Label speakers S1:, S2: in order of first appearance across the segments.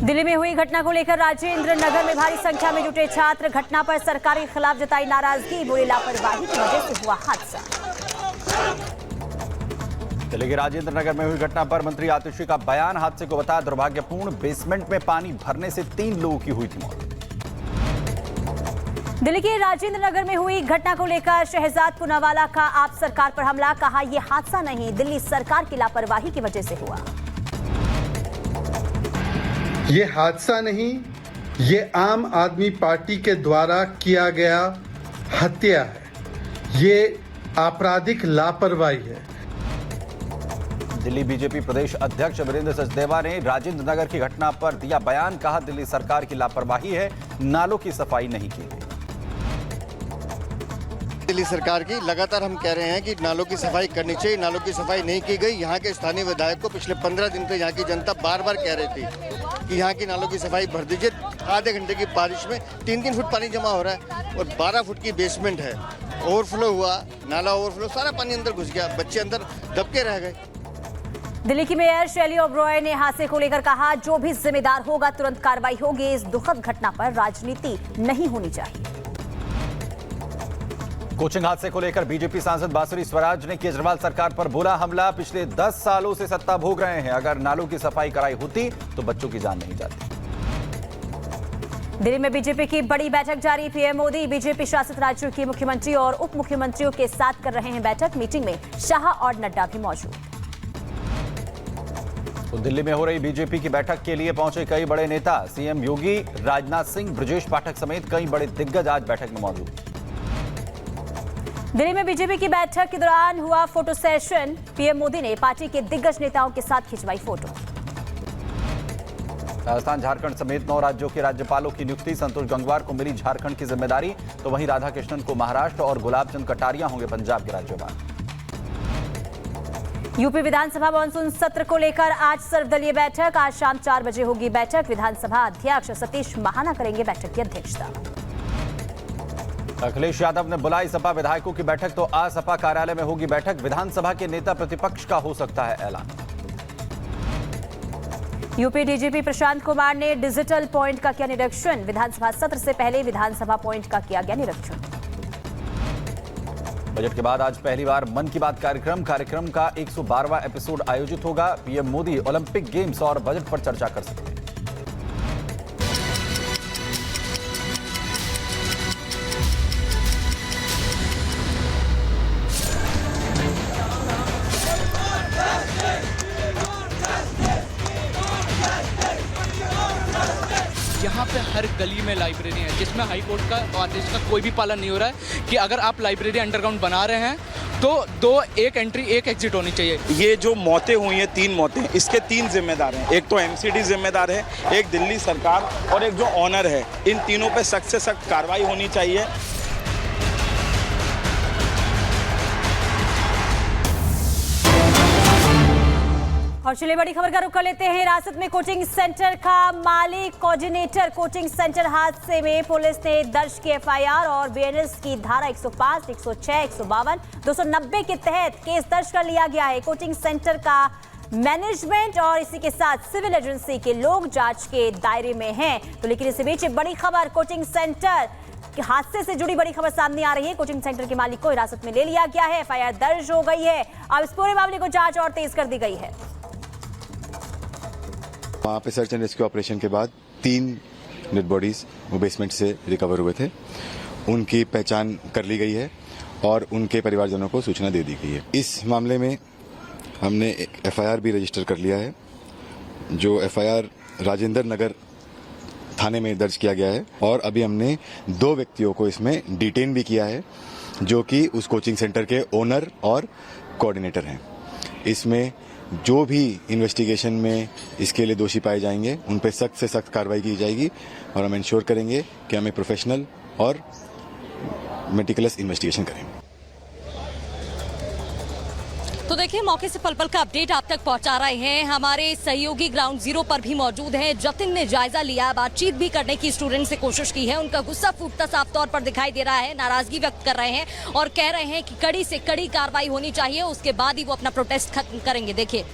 S1: दिल्ली में हुई घटना को लेकर राजेंद्र नगर में भारी संख्या में जुटे छात्र। घटना पर सरकार के खिलाफ जताई नाराजगी। बुरी लापरवाही की वजह से हुआ हादसा।
S2: दिल्ली के राजेंद्र नगर में हुई घटना पर मंत्री आतिशी का बयान। हादसे को बताया दुर्भाग्यपूर्ण। बेसमेंट में पानी भरने से 3 लोगों की हुई थी मौत।
S1: दिल्ली के राजेंद्र नगर में हुई घटना को लेकर शहजाद पूनावाला का आप सरकार पर हमला। कहा यह हादसा नहीं, दिल्ली सरकार की लापरवाही की वजह से हुआ।
S3: ये हादसा नहीं, ये आम आदमी पार्टी के द्वारा किया गया हत्या है। ये आपराधिक लापरवाही है।
S2: दिल्ली बीजेपी प्रदेश अध्यक्ष वीरेंद्र सचदेवा ने राजेंद्र नगर की घटना पर दिया बयान। कहा दिल्ली सरकार की लापरवाही है, नालों की सफाई नहीं की गई।
S4: दिल्ली सरकार की लगातार हम कह रहे हैं कि नालों की सफाई करनी चाहिए, नालों की सफाई नहीं की गई। यहाँ के स्थानीय विधायक को पिछले 15 दिन से यहाँ की जनता बार बार कह रही थी कि यहाँ की नालों की सफाई भर दीजिए। आधे घंटे की बारिश में 3-3 फुट पानी जमा हो रहा है और 12 फुट की बेसमेंट है। ओवरफ्लो हुआ, नाला ओवरफ्लो, सारा पानी अंदर घुस गया, बच्चे अंदर दबके रह गए।
S1: दिल्ली की मेयर शैली ओबरॉय ने हादसे को लेकर कहा जो भी जिम्मेदार होगा तुरंत कार्रवाई होगी। इस दुखद घटना पर राजनीति नहीं होनी चाहिए।
S2: कोचिंग हादसे को लेकर बीजेपी सांसद बांसुरी स्वराज ने केजरीवाल सरकार पर बोला हमला। पिछले 10 सालों से सत्ता भोग रहे हैं, अगर नालों की सफाई कराई होती तो बच्चों की जान नहीं जाती।
S1: दिल्ली में बीजेपी की बड़ी बैठक जारी। पीएम मोदी बीजेपी शासित राज्यों के मुख्यमंत्री और उप मुख्यमंत्रियों के साथ कर रहे हैं बैठक। मीटिंग में शाह और नड्डा भी मौजूद।
S2: तो दिल्ली में हो रही बीजेपी की बैठक के लिए पहुंचे कई बड़े नेता। सीएम योगी, राजनाथ सिंह, ब्रजेश पाठक समेत कई बड़े दिग्गज आज बैठक में मौजूद।
S1: दिल्ली में बीजेपी की बैठक के दौरान हुआ फोटो सेशन। पीएम मोदी ने पार्टी के दिग्गज नेताओं के साथ खिंचवाई फोटो।
S2: राजस्थान, झारखंड समेत 9 राज्यों के राज्यपालों की नियुक्ति। संतोष गंगवार को मिली झारखंड की जिम्मेदारी, तो वहीं राधाकृष्णन को महाराष्ट्र और गुलाब चंद कटारिया होंगे पंजाब के राज्यपाल।
S1: यूपी विधानसभा मानसून सत्र को लेकर आज सर्वदलीय बैठक। आज शाम 4 बजे होगी बैठक। विधानसभा अध्यक्ष सतीश महाना करेंगे बैठक की अध्यक्षता।
S2: अखिलेश यादव ने बुलाई सपा विधायकों की बैठक, तो आज सपा कार्यालय में होगी बैठक। विधानसभा के नेता प्रतिपक्ष का हो सकता है ऐलान।
S1: यूपी डीजीपी प्रशांत कुमार ने डिजिटल पॉइंट का किया निरीक्षण। विधानसभा सत्र से पहले विधानसभा पॉइंट का किया गया निरीक्षण।
S2: बजट के बाद आज पहली बार मन की बात कार्यक्रम का 112वां एपिसोड आयोजित होगा। पीएम मोदी ओलंपिक गेम्स और बजट पर चर्चा कर सकते हैं।
S5: यहाँ पे हर गली में लाइब्रेरी है, जिसमें हाई कोर्ट का आदेश का कोई भी पालन नहीं हो रहा है कि अगर आप लाइब्रेरी अंडरग्राउंड बना रहे हैं तो एक एंट्री एक एग्जिट होनी चाहिए।
S6: ये जो मौतें हुई हैं, 3 मौतें, इसके 3 जिम्मेदार हैं। एक तो एमसीडी जिम्मेदार है, एक दिल्ली सरकार और एक जो ऑनर है। इन तीनों पे सख्त से सख्त कार्रवाई होनी चाहिए।
S1: और चलिए बड़ी खबर का रुख कर लेते हैं। हिरासत में कोचिंग सेंटर का मालिक कोऑर्डिनेटर। कोचिंग सेंटर हादसे में पुलिस ने दर्ज की एफआईआर और बीएनएस की धारा 105, 106, 152, 290 के तहत केस दर्ज कर लिया गया है। कोचिंग सेंटर का मैनेजमेंट और इसी के साथ सिविल एजेंसी के लोग जांच के दायरे में हैं। तो लेकिन इसी बीच बड़ी खबर, कोचिंग सेंटर हादसे से जुड़ी बड़ी खबर सामने आ रही है। कोचिंग सेंटर के मालिक को हिरासत में ले लिया गया है, एफआईआर दर्ज हो गई है। अब इस पूरे मामले को जांच और तेज कर दी गई है।
S7: वहाँ पे सर्च एंड रेस्क्यू ऑपरेशन के बाद 3 डेड बॉडीज वो बेसमेंट से रिकवर हुए थे। उनकी पहचान कर ली गई है और उनके परिवारजनों को सूचना दे दी गई है। इस मामले में हमने एफआईआर भी रजिस्टर कर लिया है, जो एफआईआर राजेंद्र नगर थाने में दर्ज किया गया है। और अभी हमने 2 व्यक्तियों को इसमें डिटेन भी किया है, जो कि उस कोचिंग सेंटर के ओनर और कोऑर्डिनेटर हैं। इसमें जो भी इन्वेस्टिगेशन में इसके लिए दोषी पाए जाएंगे उन पर सख्त से सख्त कार्रवाई की जाएगी और हम इंश्योर करेंगे कि हमें प्रोफेशनल और मेटिकुलस इन्वेस्टिगेशन करेंगे।
S8: तो देखिए मौके से पल पल का अपडेट आप तक पहुंचा रहे हैं हमारे सहयोगी ग्राउंड जीरो पर भी मौजूद हैं। जतिन ने जायजा लिया, बातचीत भी करने की स्टूडेंट से कोशिश की है। उनका गुस्सा फूटता साफ तौर पर दिखाई दे रहा है, नाराजगी व्यक्त कर रहे हैं और कह रहे हैं कि कड़ी से कड़ी कार्रवाई होनी चाहिए, उसके बाद ही वो अपना प्रोटेस्ट खत्म करेंगे। देखिए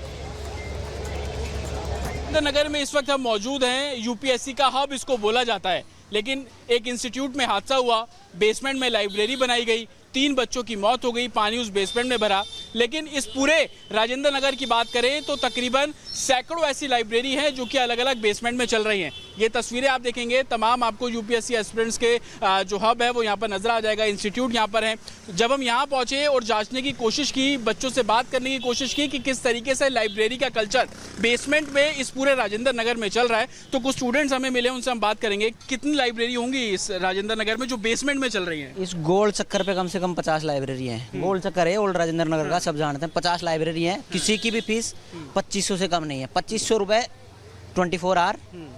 S5: राजेंद्र नगर में इस वक्त हम मौजूद हैं। यूपीएससी का हब इसको बोला जाता है, लेकिन एक इंस्टीट्यूट में हादसा हुआ, बेसमेंट में लाइब्रेरी बनाई गई, 3 बच्चों की मौत हो गई, पानी उस बेसमेंट में भरा। लेकिन इस पूरे राजेंद्र नगर की बात करें तो तकरीबन सैकड़ों ऐसी लाइब्रेरी हैं जो कि अलग अलग बेसमेंट में चल रही हैं। ये तस्वीरें आप देखेंगे, तमाम आपको यूपीएससी एस्पिरेंट्स के जो हब है वो यहाँ पर नजर आ जाएगा। इंस्टीट्यूट यहाँ पर है। जब हम यहाँ पहुँचे और जांचने की कोशिश की, बच्चों से बात करने की कोशिश की कि किस तरीके से लाइब्रेरी का कल्चर बेसमेंट में इस पूरे राजेंद्र नगर में चल रहा है, तो कुछ स्टूडेंट्स हमें मिले, उनसे हम बात करेंगे। कितनी लाइब्रेरी होंगी इस राजेंद्र नगर में जो बेसमेंट में चल रही है?
S9: इस गोल चक्कर पे कम से कम 50 लाइब्रेरी हैं। गोल चक्कर है ओल्ड राजेंद्र नगर का, सब जानते हैं। 50 लाइब्रेरी हैं। किसी की भी फीस 2500 से कम नहीं है। 2500 रुपए 24 आवर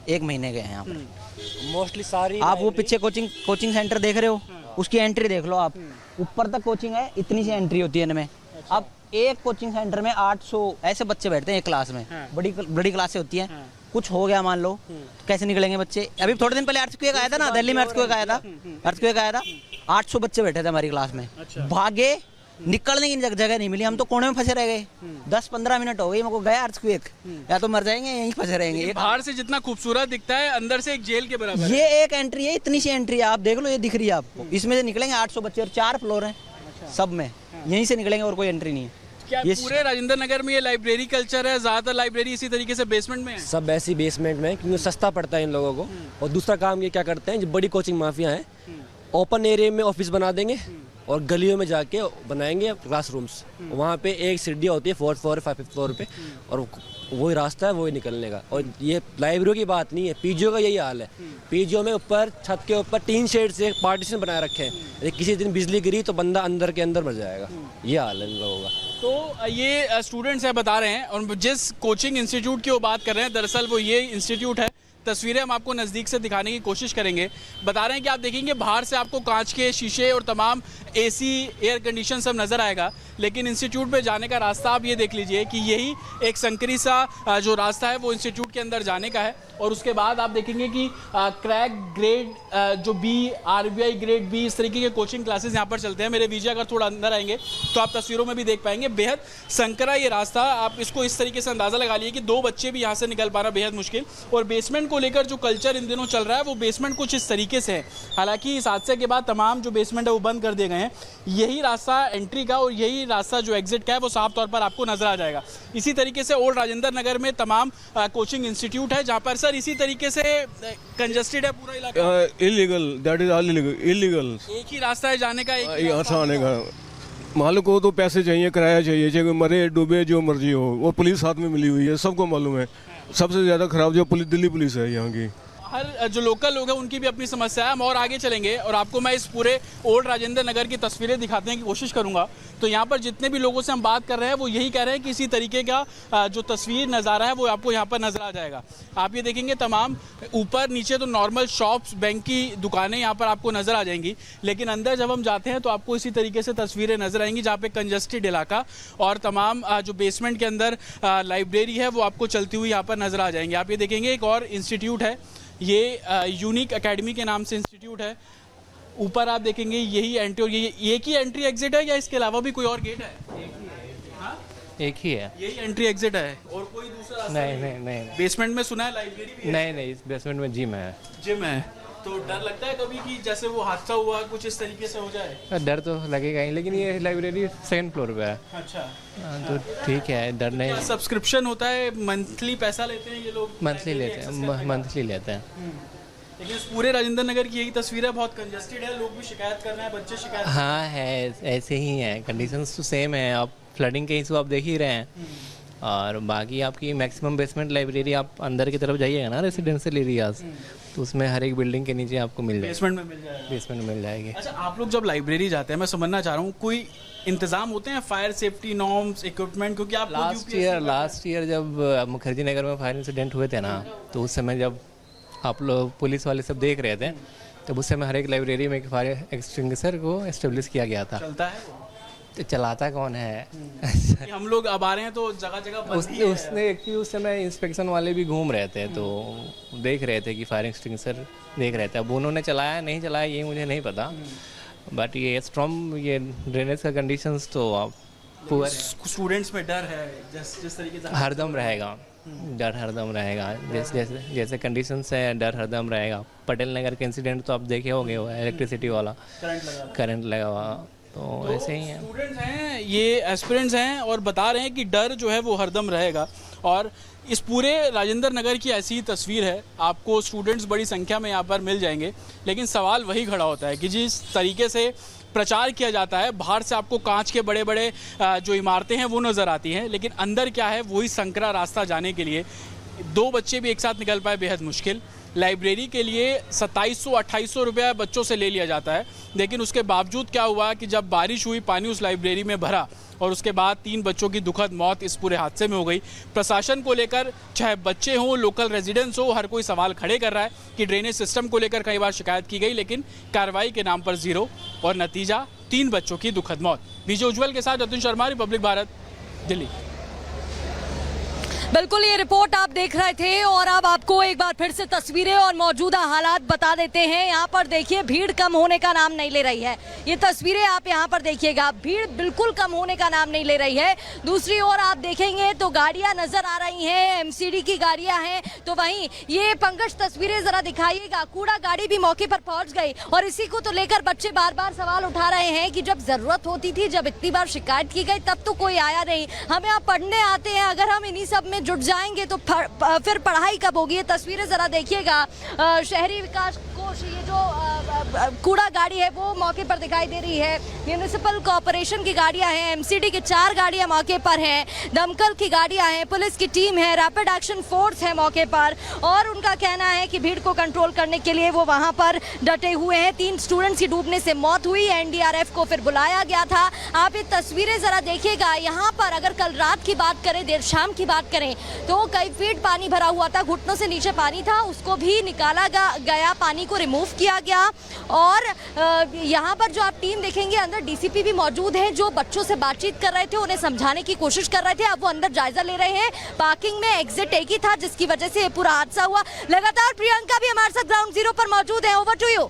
S9: 1 महीने के हैं यहाँ पर।
S10: मोस्टली सारी
S9: आप वो पीछे कोचिंग सेंटर देख रहे हो, उसकी एंट्री देख लो आप। ऊपर तक कोचिंग है, इतनी सी एंट्री होती है इनमें। अब एक कोचिंग सेंटर में 800 ऐसे बच्चे बैठते हैं एक क्लास में। बड़ी क्लासें होती हैं। कुछ हो गया मान लो, कैसे निकलेंगे बच्चे? अभी थोड़े दिन पहले अर्थक्वेक आया था ना, दिल्ली में अर्थक्वेक आया था। 800 बच्चे बैठे थे हमारी क्लास में। भागे, निकलने की जगह नहीं मिली। हम तो कोने में फंसे रह गए। 10-15 मिनट हो गई, मेरे को गया अर्थक्वेक। या तो मर जाएंगे यहीं फंसे रहेंगे।
S5: बाहर से जितना खूबसूरत दिखता है, अंदर से एक जेल के बराबर है।
S9: ये एक एंट्री है, इतनी सी एंट्री है, आप देख लो, ये दिख रही है आपको। इसमें से निकलेंगे 800 बच्चे और 4 फ्लोर हैं सब में, यहीं से निकलेंगे और कोई एंट्री नहीं है।
S5: क्या पूरे राजेंद्र नगर में ये लाइब्रेरी कल्चर है? ज्यादातर लाइब्रेरी इसी तरीके से बेसमेंट में है?
S10: सब ऐसी बेसमेंट में, क्योंकि सस्ता पड़ता है इन लोगों को। और दूसरा काम ये क्या करते हैं, जो बड़ी कोचिंग माफिया हैं, ओपन एरिया में ऑफिस बना देंगे और गलियों में जाके बनाएंगे क्लासरूम्स। वहाँ पे एक सीढ़ियाँ होती है 4th फ्लोर 5th फ्लोर पे, और वही रास्ता है, वही निकलने का। और ये लाइब्रेरी की बात नहीं है, पीजीओ का यही हाल है। पीजीओ में ऊपर छत के ऊपर 3 शेड से पार्टीशन बनाए रखे हैं। यदि किसी दिन बिजली गिरी तो बंदा अंदर के अंदर मर जाएगा। ये हाल है इन लोगों का।
S5: तो ये स्टूडेंट्स है बता रहे हैं, और जिस कोचिंग इंस्टीट्यूट की वो बात कर रहे हैं, दरअसल वो ये इंस्टीट्यूट है। तस्वीरें हम आपको नज़दीक से दिखाने की कोशिश करेंगे। बता रहे हैं कि आप देखेंगे बाहर से आपको कांच के शीशे और तमाम एसी, एयर कंडीशन सब नज़र आएगा, लेकिन इंस्टीट्यूट पे जाने का रास्ता आप ये देख लीजिए कि यही एक संकरी सा जो रास्ता है वो इंस्टीट्यूट के अंदर जाने का है। और उसके बाद आप देखेंगे कि क्रैक ग्रेड जो बी, आरबीआई ग्रेड बी, इस तरीके के कोचिंग क्लासेस यहाँ पर चलते हैं। मेरे विजय अगर थोड़ा अंदर आएंगे तो आप तस्वीरों में भी देख पाएंगे। बेहद संकरा ये रास्ता, आप इसको इस तरीके से अंदाज़ा लगा लिए कि 2 बच्चे भी यहाँ से निकल पाना बेहद मुश्किल। और बेसमेंट को लेकर जो कल्चर इन दिनों चल रहा है वो बेसमेंट कुछ इस तरीके से है। हालांकि इस हादसे के बाद तमाम जो बेसमेंट है वो बंद कर दिए गए हैं। यही रास्ता एंट्री का और यही रास्ता जो एग्जिट का है वो साफ तौर पर आपको नजर आ जाएगा। इसी तरीके से ओल्ड राजेंद्र नगर में तमाम कोचिंग इंस्टीट्यूट है, जहाँ पर सर इसी तरीके से कंजस्टेड है पूरा इलाका।
S11: Illegal, that is all illegal.
S5: एक ही रास्ता है जाने का,
S11: यहाँ से आने का। मालिक को तो पैसे चाहिए, किराया चाहिए, चाहे मरे डूबे जो मर्जी हो। वो पुलिस हाथ में मिली हुई है, सबको मालूम है। सबसे ज़्यादा खराब जो दिल्ली पुलिस है यहाँ की।
S5: हर जो लोकल लोग हैं उनकी भी अपनी समस्या है। हम और आगे चलेंगे और आपको मैं इस पूरे ओल्ड राजेंद्र नगर की तस्वीरें दिखाने की कोशिश करूंगा। तो यहाँ पर जितने भी लोगों से हम बात कर रहे हैं वो यही कह रहे हैं कि इसी तरीके का जो तस्वीर नज़ारा है वो आपको यहाँ पर नज़र आ जाएगा। आप ये देखेंगे तमाम ऊपर नीचे तो नॉर्मल शॉप्स, बैंक की दुकानें यहाँ पर आपको नज़र आ जाएंगी, लेकिन अंदर जब हम जाते हैं तो आपको इसी तरीके से तस्वीरें नज़र आएंगी, जहाँ पे कंजस्टेड इलाका और तमाम जो बेसमेंट के अंदर लाइब्रेरी है वो आपको चलती हुई यहाँ पर नज़र आ जाएंगी। आप ये देखेंगे एक और इंस्टीट्यूट है, ये यूनिक एकेडमी के नाम से इंस्टीट्यूट है। ऊपर आप देखेंगे यही एंट्री, और ये एक ही एंट्री एग्जिट है या इसके अलावा भी कोई और गेट है?
S12: एक ही है,
S5: यही एंट्री एग्जिट है और कोई दूसरा रास्ता
S12: नहीं।
S5: बेसमेंट में सुना है लाइब्रेरी भी है?
S12: नहीं, इस बेसमेंट में जिम है।
S5: तो डर लगता है कभी कि जैसे वो हादसा हुआ कुछ इस तरीके से हो जाए?
S12: डर तो लगेगा ही, लेकिन ये लाइब्रेरी 2nd फ्लोर पे है।
S5: अच्छा,
S12: तो ठीक है, डर नहीं।
S5: सब्सक्रिप्शन होता है, मंथली पैसा लेते हैं ये लोग?
S12: मंथली लेते हैं।
S5: लेकिन इस पूरे राजेंद्र नगर की यही तस्वीर है, बहुत कंजस्टेड है, लोग भी शिकायत कर रहे हैं, बच्चे शिकायत।
S12: हाँ है, ऐसे ही है, कंडीशंस तो सेम है। आप फ्लडिंग के इशू आप देख ही रहे हैं। और बाकी आपकी मैक्सिमम बेसमेंट लाइब्रेरी आप अंदर की तरफ जाइएगा ना रेसिडेंशियल एरियाज, तो उसमें हर एक बिल्डिंग के नीचे आपको मिल जाएगा, बेसमेंट में मिल जाएगी।
S5: अच्छा, आप लोग जब लाइब्रेरी जाते हैं, मैं समझना चाह रहा हूँ, कोई इंतजाम होते हैं फायर सेफ्टी नॉर्म्स, इक्विपमेंट? क्योंकि आप
S12: लास्ट ईयर जब मुखर्जी नगर में फायर इंसिडेंट हुए थे ना, तो उस समय जब आप लोग पुलिस वाले सब देख रहे थे, तब उस समय हर एक लाइब्रेरी में एक फायर एक्सटिंग्विशर को एस्टेब्लिश किया गया था।
S5: चलता है वो?
S12: तो चलाता कौन है?
S5: हम लोग अब आ रहे हैं तो जगह जगह
S12: उसने एक्चुअली उस समय इंस्पेक्शन वाले भी घूम रहे थे, तो देख रहे थे कि फायर एक्सटिंग्विशर देख रहे थे। अब उन्होंने चलाया नहीं चलाया ये मुझे नहीं पता, बट ये स्ट्रॉन्ग ये ड्रेनेज का कंडीशंस तो आप पूरा
S5: स्टूडेंट्स में डर है जिस तरीके से
S12: हरदम रहेगा। डर हरदम रहेगा। जैसे कंडीशंस है, डर हरदम रहेगा। पटेल नगर के इंसिडेंट तो आप देखे होंगे, इलेक्ट्रिसिटी वाला करंट लगा हुआ, तो ऐसे ही है।
S5: स्टूडेंट्स हैं, ये एस्पिरेंट्स हैं और बता रहे हैं कि डर जो है वो हरदम रहेगा। और इस पूरे राजेंद्र नगर की ऐसी ही तस्वीर है। आपको स्टूडेंट्स बड़ी संख्या में यहाँ पर मिल जाएंगे, लेकिन सवाल वही खड़ा होता है कि जिस तरीके से प्रचार किया जाता है, बाहर से आपको कांच के बड़े बड़े जो इमारतें हैं वो नज़र आती हैं, लेकिन अंदर क्या है वही संकरा रास्ता जाने के लिए 2 बच्चे भी एक साथ निकल पाए बेहद मुश्किल। लाइब्रेरी के लिए 2700-2800 रुपया बच्चों से ले लिया जाता है, लेकिन उसके बावजूद क्या हुआ कि जब बारिश हुई, पानी उस लाइब्रेरी में भरा और उसके बाद 3 बच्चों की दुखद मौत इस पूरे हादसे में हो गई। प्रशासन को लेकर, चाहे बच्चे हों, लोकल रेजिडेंट्स हो, हर कोई सवाल खड़े कर रहा है कि ड्रेनेज सिस्टम को लेकर कई बार शिकायत की गई, लेकिन कार्रवाई के नाम पर जीरो और नतीजा 3 बच्चों की दुखद मौत। विजय उज्जवल के साथ अतुल शर्मा, रिपब्लिक भारत, दिल्ली।
S8: बिल्कुल, ये रिपोर्ट आप देख रहे थे और अब आपको एक बार फिर से तस्वीरें और मौजूदा हालात बता देते हैं। यहाँ पर देखिए, भीड़ कम होने का नाम नहीं ले रही है। ये तस्वीरें आप यहाँ पर देखिएगा, भीड़ बिल्कुल कम होने का नाम नहीं ले रही है। दूसरी ओर आप देखेंगे तो गाड़ियाँ नजर आ रही हैं, एमसीडी की गाड़ियाँ हैं। तो वहीं ये पंकज तस्वीरें जरा दिखाइएगा, कूड़ा गाड़ी भी मौके पर पहुंच गई और इसी को तो लेकर बच्चे बार बार सवाल उठा रहे हैं कि जब जरूरत होती थी, जब इतनी बार शिकायत की गई, तब तो कोई आया नहीं। हमें आप पढ़ने आते हैं, अगर हम इन्हीं सब में जुट जाएंगे तो फिर पढ़ाई कब होगी। ये तस्वीरें जरा देखिएगा, शहरी विकास कोष, ये जो कूड़ा गाड़ी है वो मौके पर दिखाई दे रही है। म्यूनिसिपल कॉर्पोरेशन की गाड़ियां हैं, एमसीडी की 4 गाड़ियां मौके पर हैं, दमकल की गाड़ियां हैं, पुलिस की टीम है, रैपिड एक्शन फोर्स है मौके पर और उनका कहना है कि भीड़ को कंट्रोल करने के लिए वो वहां पर डटे हुए हैं। 3 स्टूडेंट्स की डूबने से मौत हुई, एनडीआरएफ को फिर बुलाया गया था। आप ये तस्वीरें जरा देखिएगा, यहाँ पर अगर कल रात की बात करें, देर शाम की बात करें तो कई फीट पानी भरा हुआ था, घुटनों से नीचे पानी था, उसको भी निकाला गया, पानी को रिमूव किया गया। और यहाँ पर जो आप टीम देखेंगे, अंदर डीसीपी भी मौजूद है जो बच्चों से बातचीत कर रहे थे, उन्हें समझाने की कोशिश कर रहे थे। अब वो अंदर जायजा ले रहे हैं। पार्किंग में एग्जिट एक ही था जिसकी वजह से ये पूरा हादसा हुआ। लगातार प्रियंका भी हमारे साथ ग्राउंड जीरो पर मौजूद है। Over to you.